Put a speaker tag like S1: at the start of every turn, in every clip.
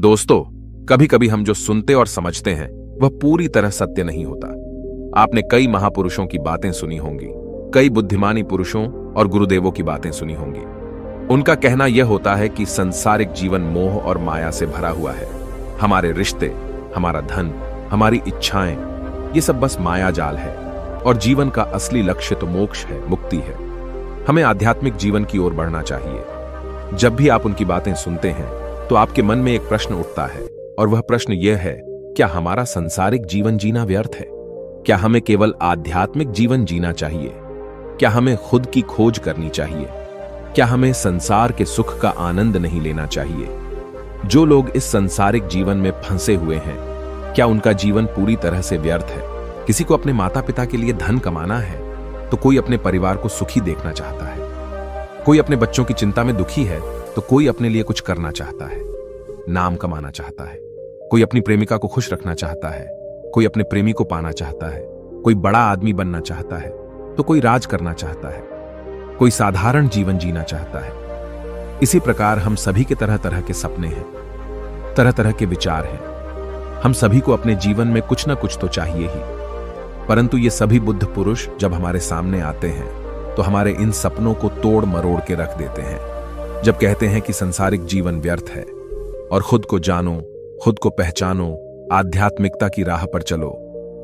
S1: दोस्तों, कभी कभी हम जो सुनते और समझते हैं वह पूरी तरह सत्य नहीं होता। आपने कई महापुरुषों की बातें सुनी होंगी, कई बुद्धिमानी पुरुषों और गुरुदेवों की बातें सुनी होंगी। उनका कहना यह होता है कि संसारिक जीवन मोह और माया से भरा हुआ है। हमारे रिश्ते, हमारा धन, हमारी इच्छाएं, ये सब बस माया जाल है और जीवन का असली लक्ष्य तो मोक्ष है, मुक्ति है। हमें आध्यात्मिक जीवन की ओर बढ़ना चाहिए। जब भी आप उनकी बातें सुनते हैं तो आपके मन में एक प्रश्न उठता है और वह प्रश्न यह है, क्या हमारा संसारिक जीवन जीना व्यर्थ है? क्या हमें केवल आध्यात्मिक जीवन जीना चाहिए? क्या हमें खुद की खोज करनी चाहिए? क्या हमें संसार के सुख का आनंद नहीं लेना चाहिए? जो लोग इस संसारिक जीवन में फंसे हुए हैं, क्या उनका जीवन पूरी तरह से व्यर्थ है? किसी को अपने माता पिता के लिए धन कमाना है तो कोई अपने परिवार को सुखी देखना चाहता है। कोई अपने बच्चों की चिंता में दुखी है तो कोई अपने लिए कुछ करना चाहता है, नाम कमाना चाहता है। कोई अपनी प्रेमिका को खुश रखना चाहता है, कोई अपने प्रेमी को पाना चाहता है। कोई बड़ा आदमी बनना चाहता है तो कोई राज करना चाहता है, कोई साधारण जीवन जीना चाहता है। इसी प्रकार हम सभी के तरह तरह के सपने हैं, तरह तरह के विचार हैं। हम सभी को अपने जीवन में कुछ ना कुछ तो चाहिए ही, परंतु ये सभी बुद्ध पुरुष जब हमारे सामने आते हैं तो हमारे इन सपनों को तोड़ मरोड़ के रख देते हैं। जब कहते हैं कि संसारिक जीवन व्यर्थ है और खुद को जानो, खुद को पहचानो, आध्यात्मिकता की राह पर चलो,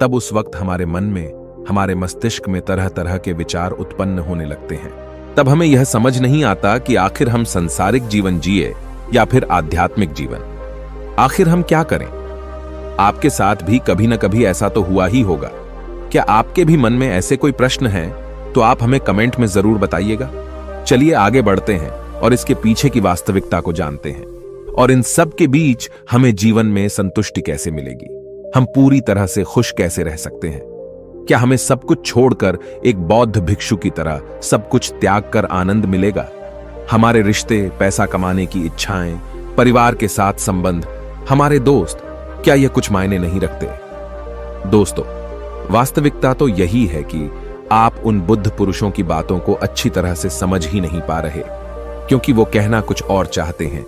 S1: तब उस वक्त हमारे मन में, हमारे मस्तिष्क में तरह तरह के विचार उत्पन्न होने लगते हैं। तब हमें यह समझ नहीं आता कि आखिर हम संसारिक जीवन जिए या फिर आध्यात्मिक जीवन। आखिर हम क्या करें? आपके साथ भी कभी ना कभी ऐसा तो हुआ ही होगा। क्या आपके भी मन में ऐसे कोई प्रश्न हैं तो आप हमें कमेंट में जरूर बताइएगा। चलिए आगे बढ़ते हैं और इसके पीछे की वास्तविकता को जानते हैं, और इन सब के बीच हमें जीवन में संतुष्टि कैसे मिलेगी, हम पूरी तरह से खुश कैसे रह सकते हैं। क्या हमें सब कुछ छोड़कर एक बौद्ध भिक्षु की तरह सब कुछ त्याग कर आनंद मिलेगा? हमारे रिश्ते, पैसा कमाने की इच्छाएं, परिवार के साथ संबंध, हमारे दोस्त, क्या यह कुछ मायने नहीं रखते? दोस्तों, वास्तविकता तो यही है कि आप उन बुद्ध पुरुषों की बातों को अच्छी तरह से समझ ही नहीं पा रहे, क्योंकि वो कहना कुछ और चाहते हैं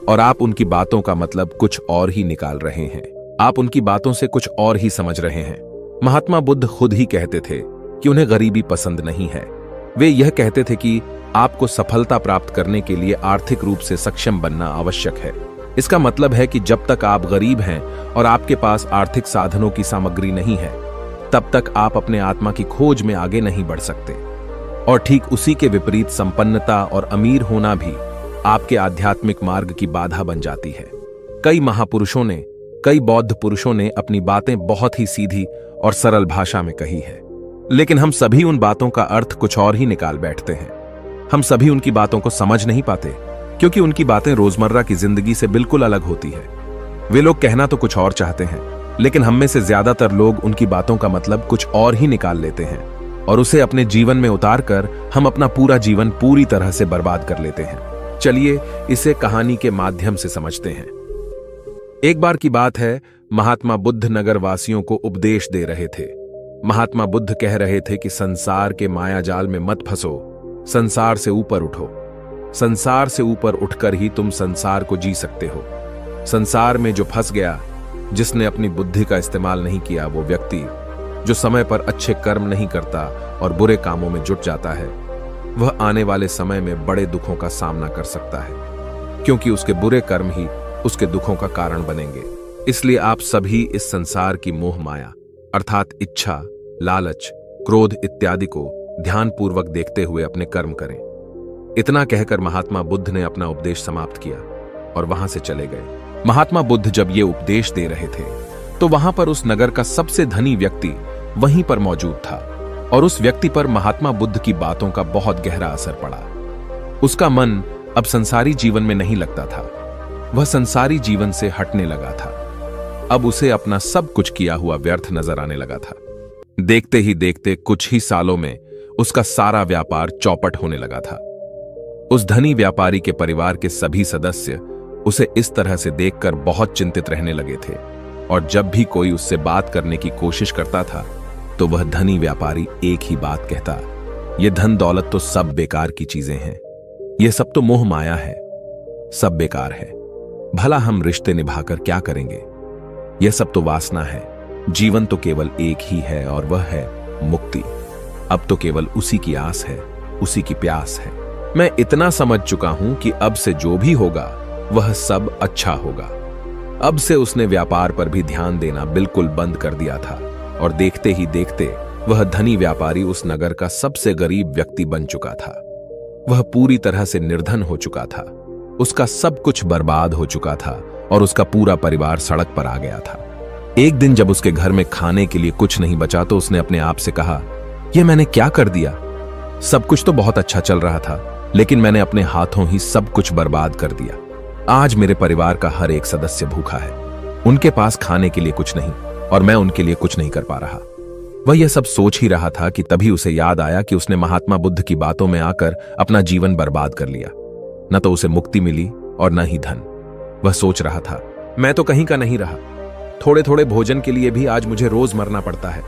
S1: और आप उनकी बातों का मतलब कुछ और ही निकाल रहे हैं। आप उनकी बातों से कुछ और ही समझ रहे हैं। महात्मा बुद्ध खुद ही कहते थे कि उन्हें गरीबी पसंद नहीं है। वे यह कहते थे कि आपको सफलता प्राप्त करने के लिए आर्थिक रूप से सक्षम बनना आवश्यक है। इसका मतलब है कि जब तक आप गरीब हैं और आपके पास आर्थिक साधनों की सामग्री नहीं है, तब तक आप अपने आत्मा की खोज में आगे नहीं बढ़ सकते। और ठीक उसी के विपरीत संपन्नता और अमीर होना भी आपके आध्यात्मिक मार्ग की बाधा बन जाती है। कई महापुरुषों ने, कई बौद्ध पुरुषों ने अपनी बातें बहुत ही सीधी और सरल भाषा में कही है, लेकिन हम सभी उन बातों का अर्थ कुछ और ही निकाल बैठते हैं। हम सभी उनकी बातों को समझ नहीं पाते, क्योंकि उनकी बातें रोजमर्रा की जिंदगी से बिल्कुल अलग होती है। वे लोग कहना तो कुछ और चाहते हैं, लेकिन हम में से ज्यादातर लोग उनकी बातों का मतलब कुछ और ही निकाल लेते हैं और उसे अपने जीवन में उतारकर हम अपना पूरा जीवन पूरी तरह से बर्बाद कर लेते हैं। चलिए इसे कहानी के माध्यम से समझते हैं। एक बार की बात है, महात्मा बुद्ध नगर वासियों को उपदेश दे रहे थे। महात्मा बुद्ध कह रहे थे कि संसार के माया जाल में मत फंसो, संसार से ऊपर उठो। संसार से ऊपर उठकर ही तुम संसार को जी सकते हो। संसार में जो फंस गया, जिसने अपनी बुद्धि का इस्तेमाल नहीं किया, वो व्यक्ति जो समय पर अच्छे कर्म नहीं करता और बुरे कामों में जुट जाता है, वह आने वाले समय में बड़े दुखों का सामना कर सकता है, क्योंकि उसके बुरे कर्म ही उसके दुखों का कारण बनेंगे। इसलिए आप सभी इस संसार की मोह माया अर्थात इच्छा, लालच, क्रोध इत्यादि को ध्यानपूर्वक देखते हुए अपने कर्म करें। इतना कहकर महात्मा बुद्ध ने अपना उपदेश समाप्त किया और वहां से चले गए। महात्मा बुद्ध जब ये उपदेश दे रहे थे तो वहां पर उस नगर का सबसे धनी व्यक्ति वहीं पर मौजूद था, और उस व्यक्ति पर महात्मा बुद्ध की बातों का बहुत गहरा असर पड़ा। उसका मन अब संसारी जीवन में नहीं लगता था, वह संसारी जीवन से हटने लगा था। अब उसे अपना सब कुछ किया हुआ व्यर्थ नजर आने लगा था। देखते ही देखते कुछ ही सालों में उसका सारा व्यापार चौपट होने लगा था। उस धनी व्यापारी के परिवार के सभी सदस्य उसे इस तरह से देखकर बहुत चिंतित रहने लगे थे, और जब भी कोई उससे बात करने की कोशिश करता था तो वह धनी व्यापारी एक ही बात कहता, ये धन दौलत तो सब बेकार की चीजें हैं, ये सब तो मोह माया है, सब बेकार है। भला हम रिश्ते निभाकर क्या करेंगे? यह सब तो वासना है। जीवन तो केवल एक ही है और वह है मुक्ति। अब तो केवल उसी की आस है, उसी की प्यास है। मैं इतना समझ चुका हूं कि अब से जो भी होगा वह सब अच्छा होगा। अब से उसने व्यापार पर भी ध्यान देना बिल्कुल बंद कर दिया था और देखते ही देखते वह धनी व्यापारी उस नगर का सबसे गरीब व्यक्ति बन चुका था। वह पूरी तरह से निर्धन हो चुका था। उसका सब कुछ बर्बाद हो चुका था और उसका पूरा परिवार सड़क पर आ गया था। एक दिन जब उसके घर में खाने के लिए कुछ नहीं बचा तो उसने अपने आप से कहा, यह मैंने क्या कर दिया? सब कुछ तो बहुत अच्छा चल रहा था, लेकिन मैंने अपने हाथों ही सब कुछ बर्बाद कर दिया। आज मेरे परिवार का हर एक सदस्य भूखा है। उनके पास खाने के लिए कुछ नहीं और मैं उनके लिए कुछ नहीं कर पा रहा। वह यह सब सोच ही रहा था कि तभी उसे याद आया कि उसने महात्मा बुद्ध की बातों में आकर अपना जीवन बर्बाद कर लिया। न तो उसे मुक्ति मिली और न ही धन। वह सोच रहा था, मैं तो कहीं का नहीं रहा। थोड़े थोड़े भोजन के लिए भी आज मुझे रोज मरना पड़ता है।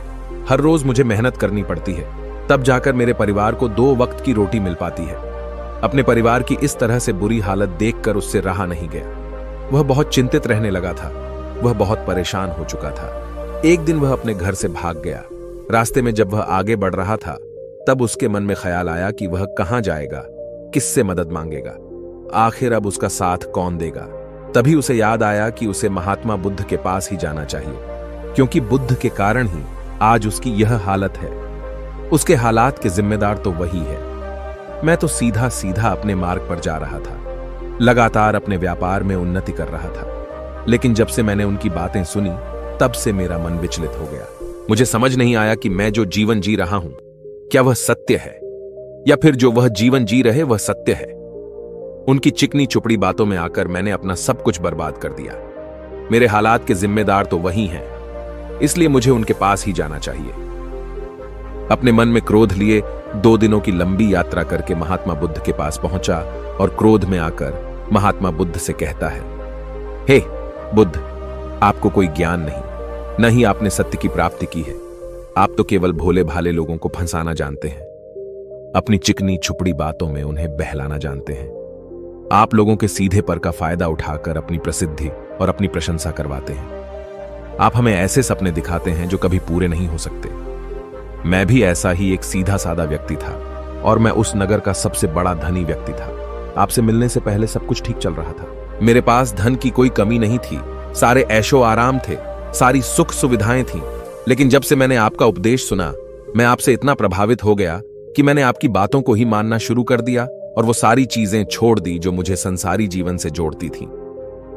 S1: हर रोज मुझे मेहनत करनी पड़ती है, तब जाकर मेरे परिवार को 2 वक्त की रोटी मिल पाती है। अपने परिवार की इस तरह से बुरी हालत देखकर उससे रहा नहीं गया। वह बहुत चिंतित रहने लगा था। वह बहुत परेशान हो चुका था। एक दिन वह अपने घर से भाग गया। रास्ते में जब वह आगे बढ़ रहा था तब उसके मन में ख्याल आया कि वह कहां जाएगा, किससे मदद मांगेगा, आखिर अब उसका साथ कौन देगा। तभी उसे याद आया कि उसे महात्मा बुद्ध के पास ही जाना चाहिए, क्योंकि बुद्ध के कारण ही आज उसकी यह हालत है। उसके हालात के जिम्मेदार तो वही है। मैं तो सीधा सीधा अपने मार्ग पर जा रहा था, लगातार अपने व्यापार में उन्नति कर रहा था। लेकिन जब से मैंने उनकी बातें सुनी तब से मेरा मन विचलित हो गया। मुझे समझ नहीं आया कि मैं जो जीवन जी रहा हूं क्या वह सत्य है, या फिर जो वह जीवन जी रहे वह सत्य है। उनकी चिकनी चुपड़ी बातों में आकर मैंने अपना सब कुछ बर्बाद कर दिया। मेरे हालात के जिम्मेदार तो वही हैं, इसलिए मुझे उनके पास ही जाना चाहिए। अपने मन में क्रोध लिए 2 दिनों की लंबी यात्रा करके महात्मा बुद्ध के पास पहुंचा और क्रोध में आकर महात्मा बुद्ध से कहता है, हे बुद्ध, आपको कोई ज्ञान नहीं, न ही आपने सत्य की प्राप्ति की है। आप तो केवल भोले भाले लोगों को फंसाना जानते हैं। अपनी चिकनी छुपड़ी बातों में उन्हें बहलाना जानते हैं। आप लोगों के सीधे पर का फायदा उठाकर अपनी प्रसिद्धि और अपनी प्रशंसा करवाते हैं। आप हमें ऐसे सपने दिखाते हैं जो कभी पूरे नहीं हो सकते। मैं भी ऐसा ही एक सीधा साधा व्यक्ति था और मैं उस नगर का सबसे बड़ा धनी व्यक्ति था। आपसे मिलने से पहले सब कुछ ठीक चल रहा था। मेरे पास धन की कोई कमी नहीं थी, सारे ऐशो आराम थे, सारी सुख सुविधाएं थीं। लेकिन जब से मैंने आपका उपदेश सुना, मैं आपसे इतना प्रभावित हो गया कि मैंने आपकी बातों को ही मानना शुरू कर दिया और वो सारी चीजें छोड़ दी जो मुझे संसारी जीवन से जोड़ती थीं।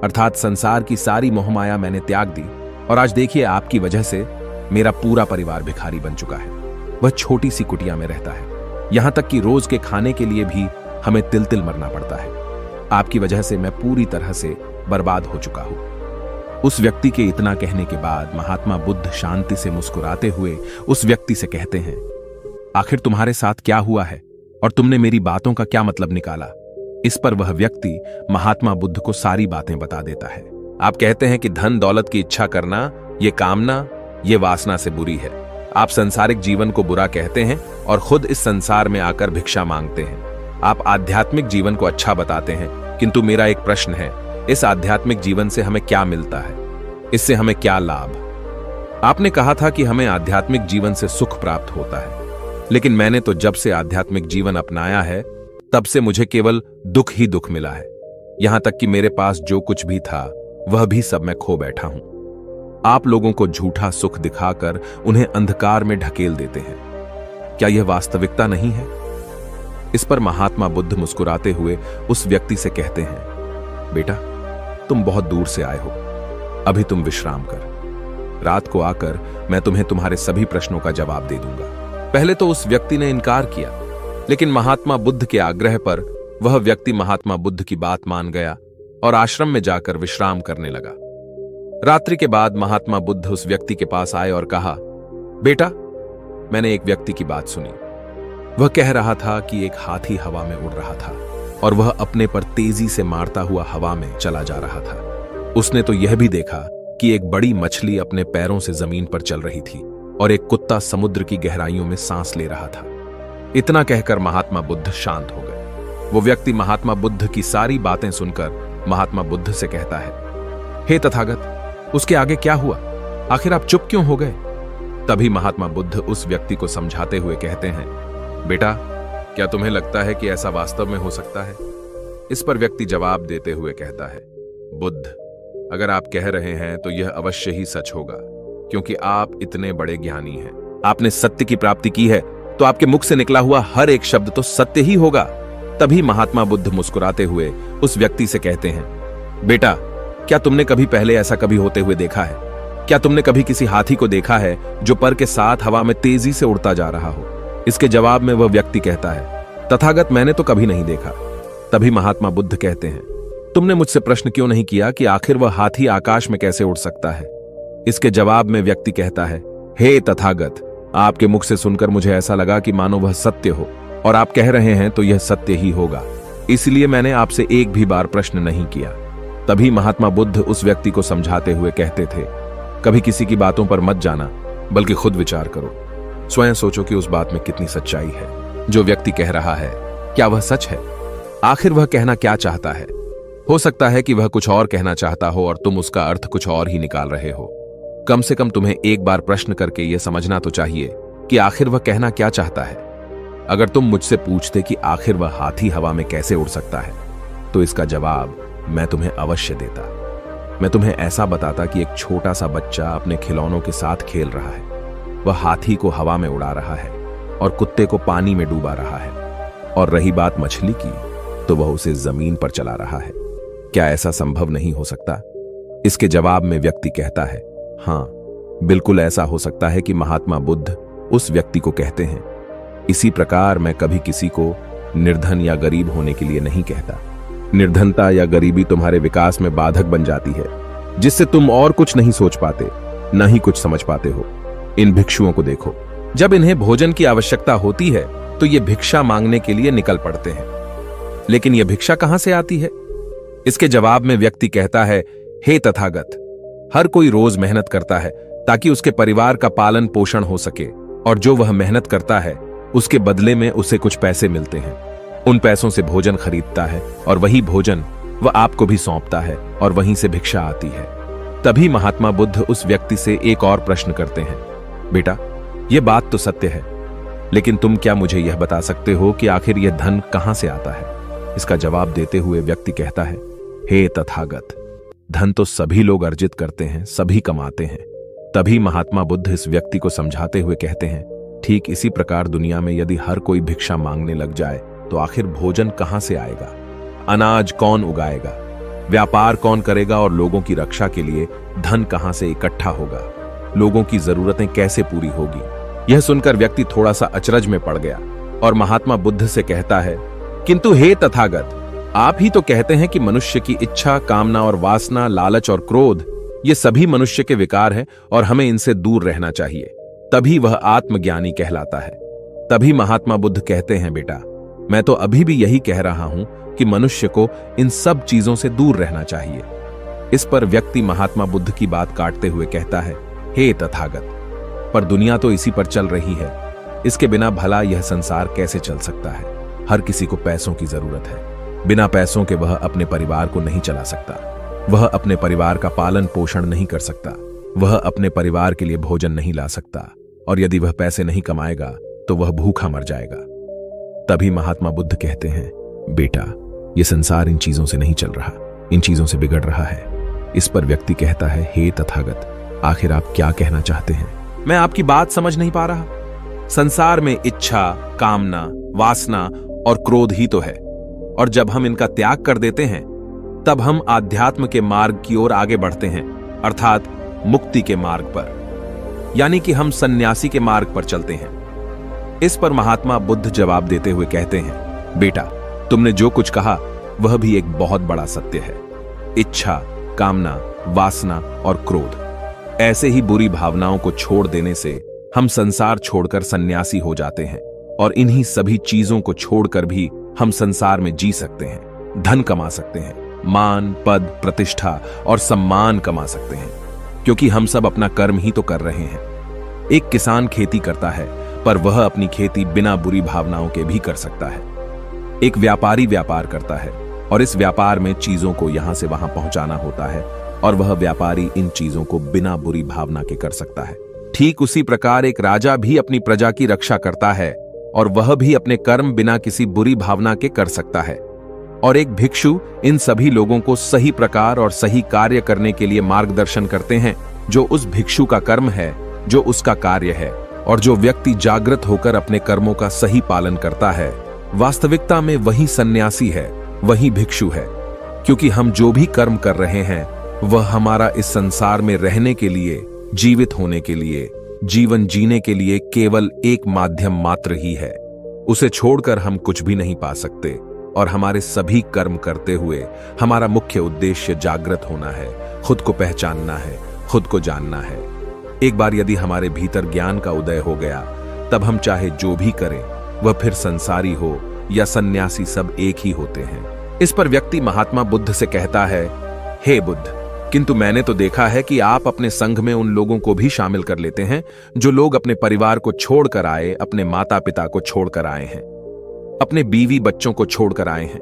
S1: अर्थात संसार की सारी मोहमाया मैंने त्याग दी और आज देखिए आपकी वजह से मेरा पूरा परिवार भिखारी बन चुका है। वह छोटी सी कुटिया में रहता है, यहां तक कि रोज के खाने के लिए भी हमें तिल तिल मरना पड़ता है। आपकी वजह से मैं पूरी तरह से बर्बाद हो चुका हूं। उस व्यक्ति के इतना कहने के बाद महात्मा बुद्ध शांति से मुस्कुराते हुए उस व्यक्ति से कहते हैं, आखिर तुम्हारे साथ क्या हुआ है और तुमने मेरी बातों का क्या मतलब निकाला? इस पर वह व्यक्ति महात्मा बुद्ध को सारी बातें बता देता है। आप कहते हैं कि धन दौलत की इच्छा करना, ये कामना, ये वासना से बुरी है। आप सांसारिक जीवन को बुरा कहते हैं और खुद इस संसार में आकर भिक्षा मांगते हैं। आप आध्यात्मिक जीवन को अच्छा बताते हैं, किंतु मेरा एक प्रश्न है, इस आध्यात्मिक जीवन से हमें क्या मिलता है? इससे हमें क्या लाभ? आपने कहा था कि हमें आध्यात्मिक जीवन से सुख प्राप्त होता है, लेकिन मैंने तो जब से आध्यात्मिक जीवन अपनाया है तब से मुझे केवल दुख ही दुख मिला है। यहां तक कि मेरे पास जो कुछ भी था वह भी सब मैं खो बैठा हूं। आप लोगों को झूठा सुख दिखाकर उन्हें अंधकार में ढकेल देते हैं। क्या यह वास्तविकता नहीं है? इस पर महात्मा बुद्ध मुस्कुराते हुए उस व्यक्ति से कहते हैं, बेटा, तुम बहुत दूर से आए हो, अभी तुम विश्राम कर। रात को आकर मैं तुम्हें तुम्हारे सभी प्रश्नों का जवाब दे दूंगा। पहले तो उस व्यक्ति ने इनकार किया, लेकिन महात्मा बुद्ध के आग्रह पर वह व्यक्ति महात्मा बुद्ध की बात मान गया और आश्रम में जाकर विश्राम करने लगा। रात्रि के बाद महात्मा बुद्ध उस व्यक्ति के पास आए और कहा, बेटा, मैंने एक व्यक्ति की बात सुनी। वह कह रहा था कि एक हाथी हवा में उड़ रहा था और वह अपने पर तेजी से मारता हुआ हवा में चला जा रहा था। उसने तो यह भी देखा कि एक बड़ी मछली अपने पैरों से जमीन पर चल रही थी और एक कुत्ता समुद्र की गहराइयों में सांस ले रहा था। इतना कहकर महात्मा बुद्ध शांत हो गए। वो व्यक्ति महात्मा बुद्ध की सारी बातें सुनकर महात्मा बुद्ध से कहता है, हे तथागत, उसके आगे क्या हुआ? आखिर आप चुप क्यों हो गए? तभी महात्मा बुद्ध उस व्यक्ति को समझाते हुए कहते हैं, बेटा, क्या तुम्हें लगता है कि ऐसा वास्तव में हो सकता है? इस पर व्यक्ति जवाब देते हुए कहता है, बुद्ध, अगर आप कह रहे हैं तो यह अवश्य ही सच होगा, क्योंकि आप इतने बड़े ज्ञानी हैं। आपने सत्य की प्राप्ति की है, तो आपके मुख से निकला हुआ हर एक शब्द तो सत्य ही होगा। तभी महात्मा बुद्ध मुस्कुराते हुए उस व्यक्ति से कहते हैं, बेटा, क्या तुमने कभी पहले ऐसा कभी होते हुए देखा है? क्या तुमने कभी किसी हाथी को देखा है जो पर के साथ हवा में तेजी से उड़ता जा रहा हो? इसके जवाब में वह व्यक्ति कहता है, तथागत, मैंने तो कभी नहीं देखा। तभी महात्मा बुद्ध कहते हैं, तुमने मुझसे प्रश्न क्यों नहीं किया कि आखिर वह हाथी आकाश में कैसे उड़ सकता है? इसके जवाब में व्यक्ति कहता है, हे तथागत, आपके मुख से सुनकर मुझे ऐसा लगा कि मानो वह सत्य हो, और आप कह रहे हैं तो यह सत्य ही होगा, इसलिए मैंने आपसे एक भी बार प्रश्न नहीं किया। तभी महात्मा बुद्ध उस व्यक्ति को समझाते हुए कहते थे, कभी किसी की बातों पर मत जाना, बल्कि खुद विचार करो। स्वयं सोचो कि उस बात में कितनी सच्चाई है। जो व्यक्ति कह रहा है, क्या वह सच है? आखिर वह कहना क्या चाहता है? हो सकता है कि वह कुछ और कहना चाहता हो और तुम उसका अर्थ कुछ और ही निकाल रहे हो। कम से कम तुम्हें एक बार प्रश्न करके यह समझना तो चाहिए कि आखिर वह कहना क्या चाहता है। अगर तुम मुझसे पूछते कि आखिर वह हाथी हवा में कैसे उड़ सकता है, तो इसका जवाब मैं तुम्हें अवश्य देता। मैं तुम्हें ऐसा बताता कि एक छोटा सा बच्चा अपने खिलौनों के साथ खेल रहा है। वह हाथी को हवा में उड़ा रहा है और कुत्ते को पानी में डूबा रहा है, और रही बात मछली की, तो वह उसे जमीन पर चला रहा है। क्या ऐसा संभव नहीं हो सकता? इसके जवाब में व्यक्ति कहता है, हाँ, बिल्कुल ऐसा हो सकता है कि महात्मा बुद्ध उस व्यक्ति को कहते हैं। इसी प्रकार मैं कभी किसी को निर्धन या गरीब होने के लिए नहीं कहता। निर्धनता या गरीबी तुम्हारे विकास में बाधक बन जाती है, जिससे तुम और कुछ नहीं सोच पाते, न ही कुछ समझ पाते हो। इन भिक्षुओं को देखो, जब इन्हें भोजन की आवश्यकता होती है तो ये भिक्षा मांगने के लिए निकल पड़ते हैं, लेकिन यह भिक्षा कहां से आती है? इसके जवाब में व्यक्ति कहता है, हे तथागत, हर कोई रोज मेहनत करता है ताकि उसके परिवार का पालन पोषण हो सके, और जो वह मेहनत करता है उसके बदले में उसे कुछ पैसे मिलते हैं। उन पैसों से भोजन खरीदता है, और वही भोजन वह आपको भी सौंपता है, और वहीं से भिक्षा आती है। तभी महात्मा बुद्ध उस व्यक्ति से एक और प्रश्न करते हैं, बेटा, यह बात तो सत्य है, लेकिन तुम क्या मुझे यह बता सकते हो कि आखिर यह धन कहां से आता है? इसका जवाब देते हुए व्यक्ति कहता है, हे तथागत, धन तो सभी लोग अर्जित करते हैं, सभी कमाते हैं। तभी महात्मा बुद्ध इस व्यक्ति को समझाते हुए कहते हैं, ठीक इसी प्रकार दुनिया में यदि हर कोई भिक्षा मांगने लग जाए तो आखिर भोजन कहां से आएगा? अनाज कौन उगाएगा? व्यापार कौन करेगा? और लोगों की रक्षा के लिए धन कहां से इकट्ठा होगा? लोगों की जरूरतें कैसे पूरी होगी? यह सुनकर व्यक्ति थोड़ा सा अचरज में पड़ गया और महात्मा बुद्ध से कहता है, किंतु हे तथागत, आप ही तो कहते हैं कि मनुष्य की इच्छा, कामना और वासना, लालच और क्रोध, ये सभी मनुष्य के विकार हैं और हमें इनसे दूर रहना चाहिए, तभी वह आत्मज्ञानी कहलाता है। तभी महात्मा बुद्ध कहते हैं, बेटा, मैं तो अभी भी यही कह रहा हूं कि मनुष्य को इन सब चीजों से दूर रहना चाहिए। इस पर व्यक्ति महात्मा बुद्ध की बात काटते हुए कहता है, हे तथागत, पर दुनिया तो इसी पर चल रही है, इसके बिना भला यह संसार कैसे चल सकता है? हर किसी को पैसों की जरूरत है, बिना पैसों के वह अपने परिवार को नहीं चला सकता, वह अपने परिवार का पालन पोषण नहीं कर सकता, वह अपने परिवार के लिए भोजन नहीं ला सकता, और यदि वह पैसे नहीं कमाएगा तो वह भूखा मर जाएगा। तभी महात्मा बुद्ध कहते हैं, बेटा, यह संसार इन चीजों से नहीं चल रहा, इन चीजों से बिगड़ रहा है। इस पर व्यक्ति कहता है, हे तथागत, आखिर आप क्या कहना चाहते हैं? मैं आपकी बात समझ नहीं पा रहा। संसार में इच्छा, कामना, वासना और क्रोध ही तो है, और जब हम इनका त्याग कर देते हैं तब हम आध्यात्म के मार्ग की ओर आगे बढ़ते हैं, अर्थात मुक्ति के मार्ग पर, यानी कि हम सन्यासी के मार्ग पर चलते हैं। इस पर महात्मा बुद्ध जवाब देते हुए कहते हैं, बेटा, तुमने जो कुछ कहा वह भी एक बहुत बड़ा सत्य है। इच्छा, कामना, वासना और क्रोध, ऐसे ही बुरी भावनाओं को छोड़ देने से हम संसार छोड़कर सन्यासी हो जाते हैं, और इन्हीं सभी चीजों को छोड़कर भी हम संसार में जी सकते हैं, धन कमा सकते हैं, मान, पद, प्रतिष्ठा और सम्मान कमा सकते हैं, क्योंकि हम सब अपना कर्म ही तो कर रहे हैं। एक किसान खेती करता है, पर वह अपनी खेती बिना बुरी भावनाओं के भी कर सकता है। एक व्यापारी व्यापार करता है, और इस व्यापार में चीजों को यहां से वहां पहुंचाना होता है और वह व्यापारी इन चीजों को बिना बुरी भावना के कर सकता है। ठीक उसी प्रकार एक राजा भी अपनी प्रजा की रक्षा करता है और वह भी अपने कर्म बिना किसी बुरी भावना के कर सकता है। और एक भिक्षु इन सभी लोगों को सही प्रकार और सही कार्य करने के लिए मार्गदर्शन करते हैं, जो उस भिक्षु का कर्म है, जो उसका कार्य है। और जो व्यक्ति जागृत होकर अपने कर्मों का सही पालन करता है, वास्तविकता में वही सन्यासी है, वही भिक्षु है। क्योंकि हम जो भी कर्म कर रहे हैं वह हमारा इस संसार में रहने के लिए, जीवित होने के लिए, जीवन जीने के लिए केवल एक माध्यम मात्र ही है। उसे छोड़कर हम कुछ भी नहीं पा सकते। और हमारे सभी कर्म करते हुए हमारा मुख्य उद्देश्य जागृत होना है, खुद को पहचानना है, खुद को जानना है। एक बार यदि हमारे भीतर ज्ञान का उदय हो गया, तब हम चाहे जो भी करें, वह फिर संसारी हो या सन्यासी, सब एक ही होते हैं। इस पर व्यक्ति महात्मा बुद्ध से कहता है, हे बुद्ध, किंतु मैंने तो देखा है कि आप अपने संघ में उन लोगों को भी शामिल कर लेते हैं जो लोग अपने परिवार को छोड़कर आए, अपने माता पिता को छोड़कर आए हैं, अपने बीवी बच्चों को छोड़कर आए हैं।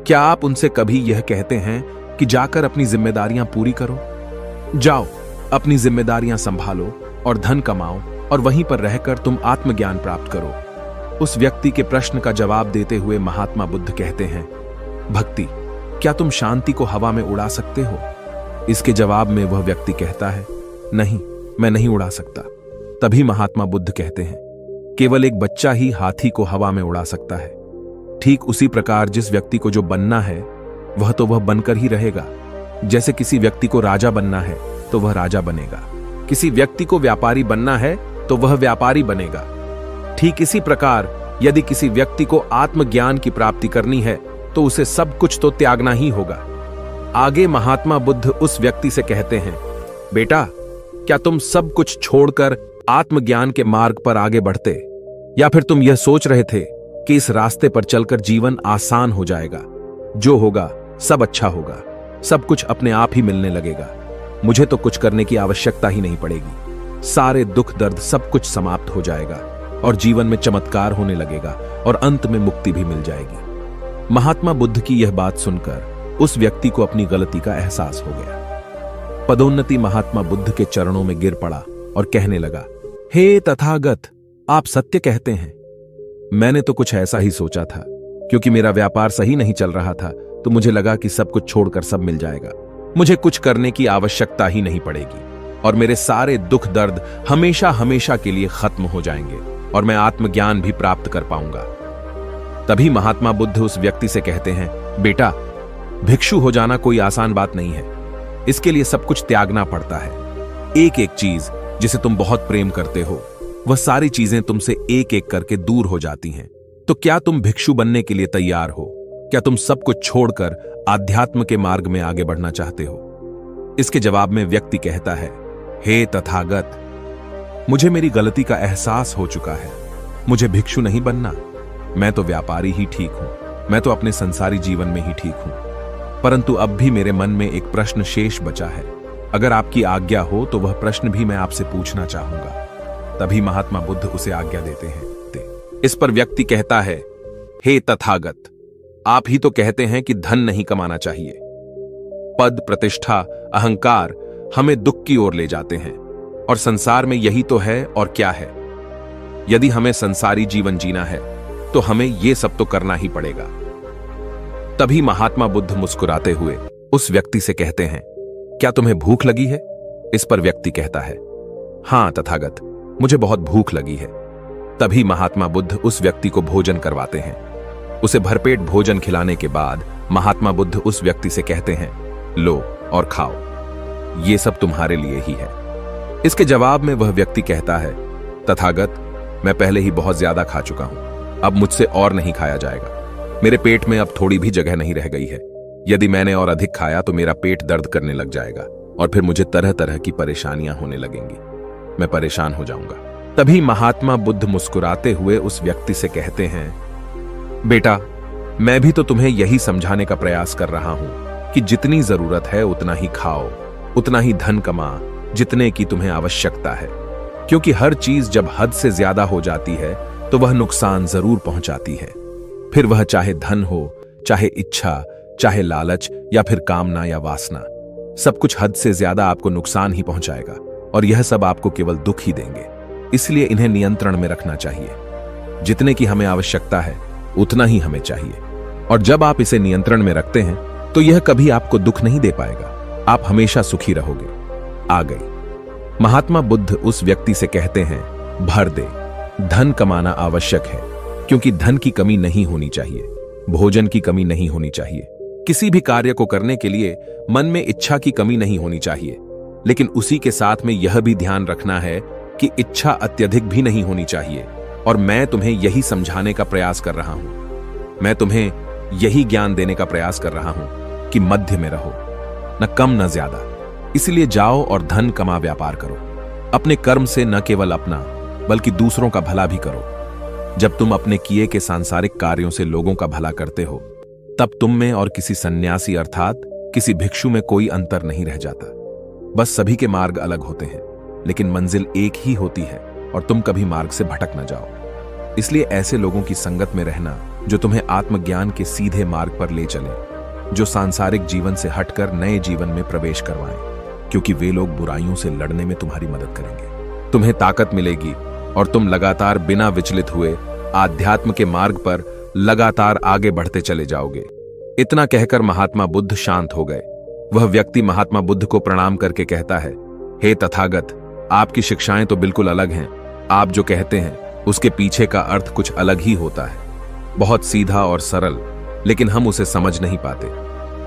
S1: क्या आप उनसे कभी यह कहते हैं कि जाकर अपनी जिम्मेदारियां पूरी करो? जाओ, अपनी जिम्मेदारियां संभालो और धन कमाओ और वहीं पर रहकर तुम आत्मज्ञान प्राप्त करो। उस व्यक्ति के प्रश्न का जवाब देते हुए महात्मा बुद्ध कहते हैं, भक्ति, क्या तुम शांति को हवा में उड़ा सकते हो? इसके जवाब में वह व्यक्ति कहता है, नहीं, मैं नहीं उड़ा सकता। तभी महात्मा बुद्ध कहते हैं, केवल एक बच्चा ही हाथी को हवा में उड़ा सकता है। ठीक उसी प्रकार जिस व्यक्ति को जो बनना है वह तो वह बनकर ही रहेगा। जैसे किसी व्यक्ति को राजा बनना है तो वह राजा बनेगा, किसी व्यक्ति को व्यापारी बनना है तो वह व्यापारी बनेगा। ठीक इसी प्रकार यदि किसी व्यक्ति को आत्मज्ञान की प्राप्ति करनी है तो उसे सब कुछ तो त्यागना ही होगा। आगे महात्मा बुद्ध उस व्यक्ति से कहते हैं, बेटा, क्या तुम सब कुछ छोड़कर आत्मज्ञान के मार्ग पर आगे बढ़ते, या फिर तुम यह सोच रहे थे कि इस रास्ते पर चलकर जीवन आसान हो जाएगा, जो होगा सब अच्छा होगा, सब कुछ अपने आप ही मिलने लगेगा, मुझे तो कुछ करने की आवश्यकता ही नहीं पड़ेगी, सारे दुख दर्द सब कुछ समाप्त हो जाएगा और जीवन में चमत्कार होने लगेगा और अंत में मुक्ति भी मिल जाएगी। महात्मा बुद्ध की यह बात सुनकर उस व्यक्ति को अपनी गलती का एहसास हो गया। पदोन्नति महात्मा बुद्ध के चरणों में गिर पड़ा और कहने लगा, हे तथागत, आप सत्य कहते हैं। मैंने तो कुछ ऐसा ही सोचा था, क्योंकि मेरा व्यापार सही नहीं चल रहा था तो मुझे लगा कि सब कुछ छोड़कर सब मिल जाएगा, मुझे कुछ करने की आवश्यकता ही नहीं पड़ेगी और मेरे सारे दुख दर्द हमेशा हमेशा के लिए खत्म हो जाएंगे और मैं आत्मज्ञान भी प्राप्त कर पाऊंगा। तभी महात्मा बुद्ध उस व्यक्ति से कहते हैं, बेटा, भिक्षु हो जाना कोई आसान बात नहीं है, इसके लिए सब कुछ त्यागना पड़ता है। एक एक चीज जिसे तुम बहुत प्रेम करते हो, वह सारी चीजें तुमसे एक एक करके दूर हो जाती हैं। तो क्या तुम भिक्षु बनने के लिए तैयार हो? क्या तुम सब कुछ छोड़कर आध्यात्म के मार्ग में आगे बढ़ना चाहते हो? इसके जवाब में व्यक्ति कहता है, हे तथागत, मुझे मेरी गलती का एहसास हो चुका है, मुझे भिक्षु नहीं बनना, मैं तो व्यापारी ही ठीक हूं, मैं तो अपने संसारी जीवन में ही ठीक हूं। परंतु अब भी मेरे मन में एक प्रश्न शेष बचा है, अगर आपकी आज्ञा हो तो वह प्रश्न भी मैं आपसे पूछना चाहूंगा। तभी महात्मा बुद्ध उसे आज्ञा देते हैं। इस पर व्यक्ति कहता है, हे तथागत, आप ही तो कहते हैं कि धन नहीं कमाना चाहिए। पद, प्रतिष्ठा, अहंकार हमें दुख की ओर ले जाते हैं और संसार में यही तो है और क्या है। यदि हमें संसारी जीवन जीना है तो हमें यह सब तो करना ही पड़ेगा। तभी महात्मा बुद्ध मुस्कुराते हुए उस व्यक्ति से कहते हैं, क्या तुम्हें भूख लगी है? इस पर व्यक्ति कहता है, हां तथागत, मुझे बहुत भूख लगी है। तभी महात्मा बुद्ध उस व्यक्ति को भोजन करवाते हैं। उसे भरपेट भोजन खिलाने के बाद महात्मा बुद्ध उस व्यक्ति से कहते हैं, लो और खाओ, ये सब तुम्हारे लिए ही है। इसके जवाब में वह व्यक्ति कहता है, तथागत, मैं पहले ही बहुत ज्यादा खा चुका हूं, अब मुझसे और नहीं खाया जाएगा। मेरे पेट में अब थोड़ी भी जगह नहीं रह गई है। यदि मैंने और अधिक खाया तो मेरा पेट दर्द करने लग जाएगा और फिर मुझे तरह तरह की परेशानियां होने लगेंगी, मैं परेशान हो जाऊंगा। तभी महात्मा बुद्ध मुस्कुराते हुए उस व्यक्ति से कहते हैं, बेटा, मैं भी तो तुम्हें यही समझाने का प्रयास कर रहा हूं कि जितनी जरूरत है उतना ही खाओ, उतना ही धन कमा जितने की तुम्हें आवश्यकता है, क्योंकि हर चीज जब हद से ज्यादा हो जाती है तो वह नुकसान जरूर पहुंचाती है। फिर वह चाहे धन हो, चाहे इच्छा, चाहे लालच या फिर कामना या वासना। सब कुछ हद से ज्यादा आपको नुकसान ही पहुंचाएगा और यह सब आपको केवल दुख ही देंगे। इसलिए इन्हें नियंत्रण में रखना चाहिए। जितने की हमें आवश्यकता है उतना ही हमें चाहिए, और जब आप इसे नियंत्रण में रखते हैं तो यह कभी आपको दुख नहीं दे पाएगा। आप हमेशा सुखी रहोगे। आ गई। महात्मा बुद्ध उस व्यक्ति से कहते हैं, भर दे। धन कमाना आवश्यक है, क्योंकि धन की कमी नहीं होनी चाहिए, भोजन की कमी नहीं होनी चाहिए। किसी भी कार्य को करने के लिए मन में इच्छा की कमी नहीं होनी चाहिए, लेकिन उसी के साथ में यह भी ध्यान रखना है कि इच्छा अत्यधिक भी नहीं होनी चाहिए। और मैं तुम्हें यही समझाने का प्रयास कर रहा हूं, मैं तुम्हें यही ज्ञान देने का प्रयास कर रहा हूं कि मध्य में रहो, न कम न ज्यादा। इसलिए जाओ और धन कमा व्यापार करो। अपने कर्म से न केवल अपना बल्कि दूसरों का भला भी करो। जब तुम अपने किए के सांसारिक कार्यों से लोगों का भला करते हो, तब तुम में और किसी सन्यासी अर्थात किसी भिक्षु में कोई अंतर नहीं रह जाता। बस सभी के मार्ग अलग होते हैं, लेकिन मंजिल एक ही होती है और तुम कभी मार्ग से भटक न जाओ। इसलिए ऐसे लोगों की संगत में रहना जो तुम्हें आत्मज्ञान के सीधे मार्ग पर ले चले, जो सांसारिक जीवन से हटकर नए जीवन में प्रवेश करवाएं, क्योंकि वे लोग बुराइयों से लड़ने में तुम्हारी मदद करेंगे। तुम्हें ताकत मिलेगी और तुम लगातार बिना विचलित हुए आध्यात्म के मार्ग पर लगातार आगे बढ़ते चले जाओगे। इतना कहकर महात्मा बुद्ध शांत हो गए। वह व्यक्ति महात्मा बुद्ध को प्रणाम करके कहता है, हे तथागत, आपकी शिक्षाएं तो बिल्कुल अलग हैं। आप जो कहते हैं उसके पीछे का अर्थ कुछ अलग ही होता है, बहुत सीधा और सरल, लेकिन हम उसे समझ नहीं पाते।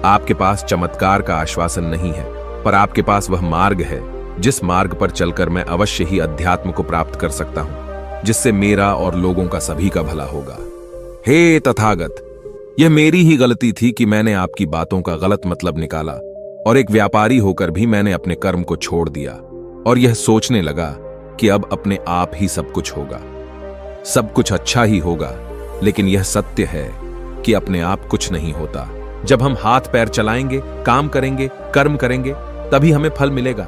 S1: आपके पास चमत्कार का आश्वासन नहीं है, पर आपके पास वह मार्ग है जिस मार्ग पर चलकर मैं अवश्य ही अध्यात्म को प्राप्त कर सकता हूं, जिससे मेरा और लोगों का सभी का भला होगा। हे तथागत, यह मेरी ही गलती थी कि मैंने आपकी बातों का गलत मतलब निकाला और एक व्यापारी होकर भी मैंने अपने कर्म को छोड़ दिया और यह सोचने लगा कि अब अपने आप ही सब कुछ होगा, सब कुछ अच्छा ही होगा। लेकिन यह सत्य है कि अपने आप कुछ नहीं होता। जब हम हाथ पैर चलाएंगे, काम करेंगे, कर्म करेंगे, तभी हमें फल मिलेगा।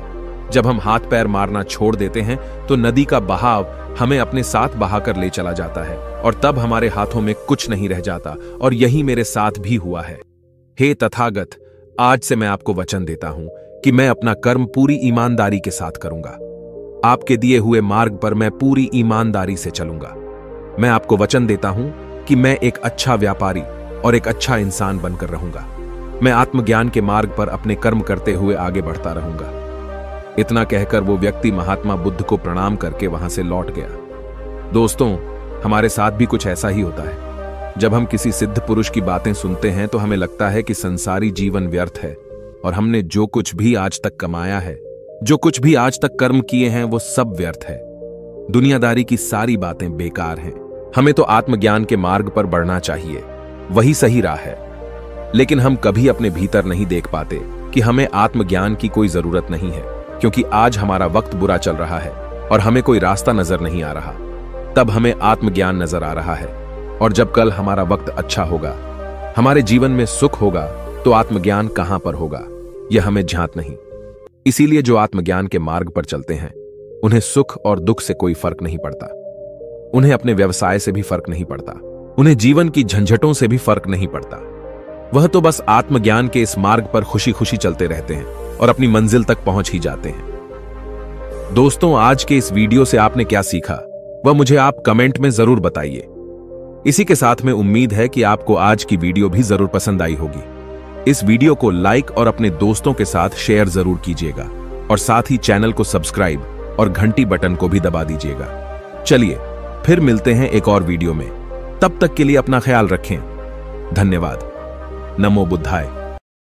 S1: जब हम हाथ पैर मारना छोड़ देते हैं तो नदी का बहाव हमें अपने साथ बहाकर ले चला जाता है और तब हमारे हाथों में कुछ नहीं रह जाता, और यही मेरे साथ भी हुआ है। हे तथागत, आज से मैं आपको वचन देता हूं कि मैं अपना कर्म पूरी ईमानदारी के साथ करूंगा। आपके दिए हुए मार्ग पर मैं पूरी ईमानदारी से चलूंगा। मैं आपको वचन देता हूं कि मैं एक अच्छा व्यापारी और एक अच्छा इंसान बनकर रहूंगा। मैं आत्मज्ञान के मार्ग पर अपने कर्म करते हुए आगे बढ़ता रहूंगा। इतना कहकर वो व्यक्ति महात्मा बुद्ध को प्रणाम करके वहां से लौट गया। दोस्तों, हमारे साथ भी कुछ ऐसा ही होता है। जब हम किसी सिद्ध पुरुष की बातें सुनते हैं तो हमें लगता है कि संसारी जीवन व्यर्थ है और हमने जो कुछ भी आज तक कमाया है, जो कुछ भी आज तक कर्म किए हैं, वो सब व्यर्थ है। दुनियादारी की सारी बातें बेकार हैं। हमें तो आत्मज्ञान के मार्ग पर बढ़ना चाहिए, वही सही राह है। लेकिन हम कभी अपने भीतर नहीं देख पाते कि हमें आत्मज्ञान की कोई जरूरत नहीं है, क्योंकि आज हमारा वक्त बुरा चल रहा है और हमें कोई रास्ता नजर नहीं आ रहा। तब हमें आत्मज्ञान नजर आ रहा है, और जब कल हमारा वक्त अच्छा होगा, हमारे जीवन में सुख होगा, तो आत्मज्ञान कहां पर होगा यह हमें ज्ञात नहीं। इसीलिए जो आत्मज्ञान के मार्ग पर चलते हैं उन्हें सुख और दुख से कोई फर्क नहीं पड़ता, उन्हें अपने व्यवसाय से भी फर्क नहीं पड़ता, उन्हें जीवन की झंझटों से भी फर्क नहीं पड़ता। वह तो बस आत्मज्ञान के इस मार्ग पर खुशी खुशी चलते रहते हैं और अपनी मंजिल तक पहुंच ही जाते हैं। दोस्तों, आज के इस वीडियो से आपने क्या सीखा वह मुझे आप कमेंट में जरूर बताइए। इसी के साथ में उम्मीद है कि आपको आज की वीडियो भी जरूर पसंद आई होगी। इस वीडियो को लाइक और अपने दोस्तों के साथ शेयर जरूर कीजिएगा, और साथ ही चैनल को सब्सक्राइब और घंटी बटन को भी दबा दीजिएगा। चलिए फिर मिलते हैं एक और वीडियो में। तब तक के लिए अपना ख्याल रखें। धन्यवाद। नमो बुद्धाय।